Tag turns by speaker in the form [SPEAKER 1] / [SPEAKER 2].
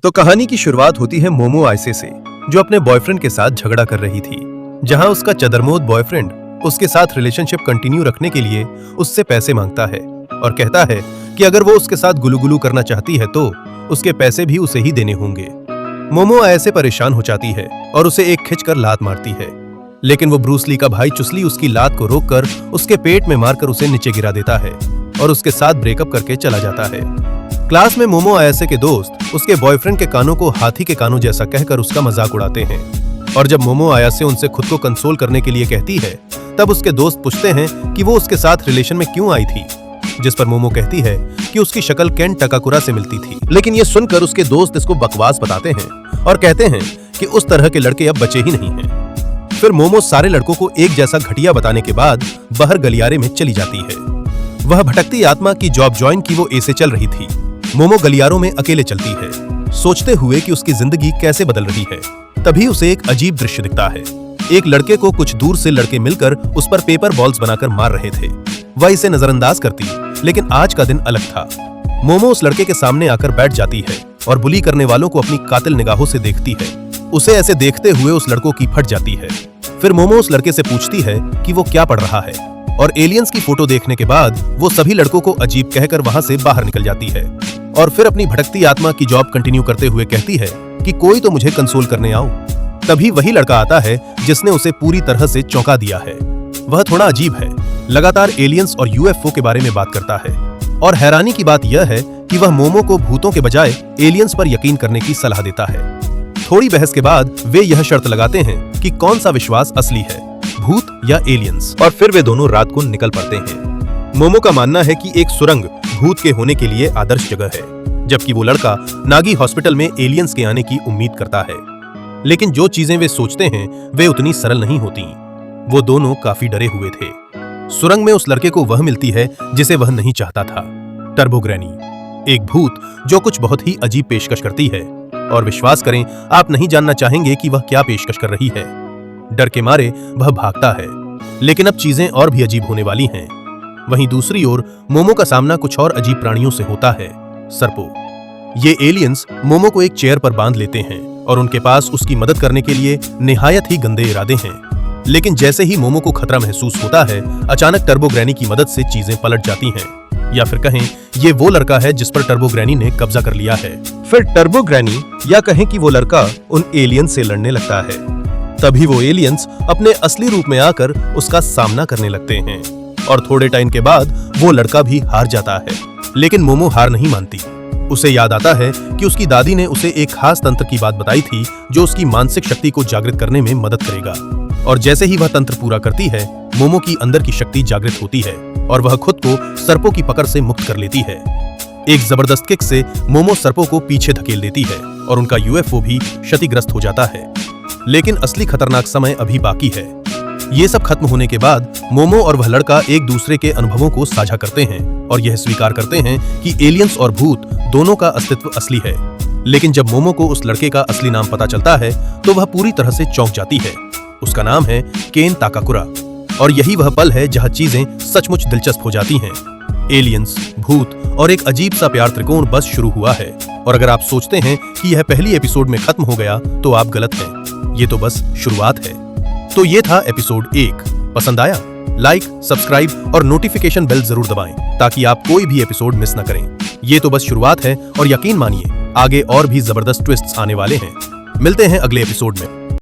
[SPEAKER 1] तो कहानी की शुरुआत होती है मोमो आयसे से, जो अपने बॉयफ्रेंड के साथ झगड़ा कर रही थी। जहां उसका चदरमोद बॉयफ्रेंड उसके साथ रिलेशनशिप कंटिन्यू रखने के लिए उससे पैसे मांगता है और कहता है कि अगर वो उसके साथ गुलुगुलू करना चाहती है तो उसके पैसे भी उसे ही देने होंगे। मोमो आयसे परेशान हो जाती है और उसे एक खिंचकर लात मारती है, लेकिन वो ब्रूस ली का भाई चुसली उसकी लात को रोककर उसके पेट में मारकर उसे नीचे गिरा देता है और उसके साथ ब्रेकअप करके चला जाता है। क्लास में मोमो आयसे के दोस्त उसके बॉयफ्रेंड के कानों को हाथी के कानों जैसा कहकर उसका मजाक उड़ाते हैं और जब मोमो आयसे उनसे खुद को कंसोल करने के लिए कहती है तब उसके दोस्त पूछते हैं कि वो उसके साथ रिलेशन में क्यों आई थी, जिस पर मोमो कहती है कि उसकी शक्ल केन टाकाकुरा से मिलती थी। लेकिन ये सुनकर उसके दोस्त इसको बकवास बताते हैं और कहते हैं कि उस तरह के लड़के अब बचे ही नहीं हैं। फिर मोमो सारे लड़कों को एक जैसा घटिया बताने के बाद बाहर गलियारे में चली जाती है। वह भटकती आत्मा की जॉब ज्वाइन की वो ए से चल रही थी। मोमो गलियारों में अकेले चलती है, सोचते हुए कि उसकी जिंदगी कैसे बदल रही है। तभी उसे एक अजीब दृश्य दिखता है। एक लड़के को कुछ दूर से लड़के मिलकर उस पर पेपर बॉल्स बनाकर मार रहे थे। वह इसे नजरअंदाज करती, लेकिन आज का दिन अलग था। मोमो उस लड़के के सामने आकर बैठ जाती है और बुली करने वालों को अपनी कातिल निगाहों से देखती है। उसे ऐसे देखते हुए उस लड़कों की फट जाती है। फिर मोमो उस लड़के से पूछती है कि वो क्या पढ़ रहा है और एलियंस की फोटो देखने के बाद वो सभी लड़कों को अजीब कहकर वहां से बाहर निकल जाती है और फिर अपनी भटकती आत्मा की जॉब कंटिन्यू करते हुए कहती है कि कोई तो मुझे कंसोल करने आओ। तभी वही लड़का आता है जिसने उसे पूरी तरह से चौंका दिया है। वह थोड़ा अजीब है, लगातार एलियंस और यूएफओ के बारे में बात करता है और हैरानी की बात यह है कि वह मोमो को भूतों के बजाय एलियंस पर यकीन करने की सलाह देता है। थोड़ी बहस के बाद वे यह शर्त लगाते हैं कि कौन सा विश्वास असली है, भूत या एलियंस, और फिर वे दोनों रात को निकल पड़ते हैं। मोमो का मानना है कि एक सुरंग भूत के होने के लिए आदर्श जगह है, जबकि वो लड़का नागी हॉस्पिटल में एलियंस के आने की उम्मीद करता है। लेकिन जो चीजें वे सोचते हैं वे उतनी सरल नहीं होती। वो दोनों काफी डरे हुए थे। सुरंग में उस लड़के को वह मिलती है जिसे वह नहीं चाहता था, टर्बो ग्रैनी, एक भूत जो कुछ बहुत ही अजीब पेशकश करती है। और विश्वास करें, आप नहीं जानना चाहेंगे कि वह क्या पेशकश कर रही है। डर के मारे वह भागता है, लेकिन अब चीजें और भी अजीब होने वाली हैं। वहीं दूसरी ओर मोमो का सामना कुछ और अजीब प्राणियों से होता है, सर्पो। ये एलियंस मोमो को एक चेयर पर बांध लेते हैं और उनके पास उसकी मदद करने के लिए निहायत ही गंदे इरादे हैं। लेकिन जैसे ही मोमो को खतरा महसूस होता है, अचानक टर्बो ग्रैनी की मदद से चीजें पलट जाती हैं, या फिर कहें ये वो लड़का है जिस पर टर्बो ग्रैनी ने कब्जा कर लिया है। फिर टर्बो ग्रैनी या कहें कि वो लड़का उन एलियंस से लड़ने लगता है। तभी वो एलियंस अपने असली रूप में आकर उसका सामना करने लगते हैं और थोड़े टाइम के बाद वो लड़का भी हार जाता है। लेकिन मोमो हार नहीं मानती। उसे याद आता है कि उसकी दादी ने उसे एक खास तंत्र की बात बताई थी जो उसकी मानसिक शक्ति को जागृत करने में मदद करेगा। और जैसे ही वह तंत्र पूरा करती है, मोमो की अंदर की शक्ति जागृत होती है और वह खुद को सर्पों की पकड़ से मुक्त कर लेती है। एक जबरदस्त किक से मोमो सर्पों को पीछे धकेल देती है और उनका यूएफओ भी क्षतिग्रस्त हो जाता है। लेकिन असली खतरनाक समय अभी बाकी है। ये सब खत्म होने के बाद मोमो और वह लड़का एक दूसरे के अनुभवों को साझा करते हैं और यह स्वीकार करते हैं कि एलियंस और भूत दोनों का अस्तित्व असली है। लेकिन जब मोमो को उस लड़के का असली नाम पता चलता है तो वह पूरी तरह से चौंक जाती है। उसका नाम है केन टाकाकुरा और यही वह पल है जहां चीजें सचमुच दिलचस्प हो जाती हैं। एलियंस, भूत और एक अजीब सा प्यार त्रिकोण बस शुरू हुआ है। और अगर आप सोचते हैं कि यह पहली एपिसोड में खत्म हो गया तो आप गलत हैं। ये तो बस शुरुआत है। तो ये था एपिसोड 1। पसंद आया? लाइक, सब्सक्राइब और नोटिफिकेशन बेल जरूर दबाएं ताकि आप कोई भी एपिसोड मिस न करें। ये तो बस शुरुआत है और यकीन मानिए आगे और भी जबरदस्त ट्विस्ट्स आने वाले हैं। मिलते हैं अगले एपिसोड में।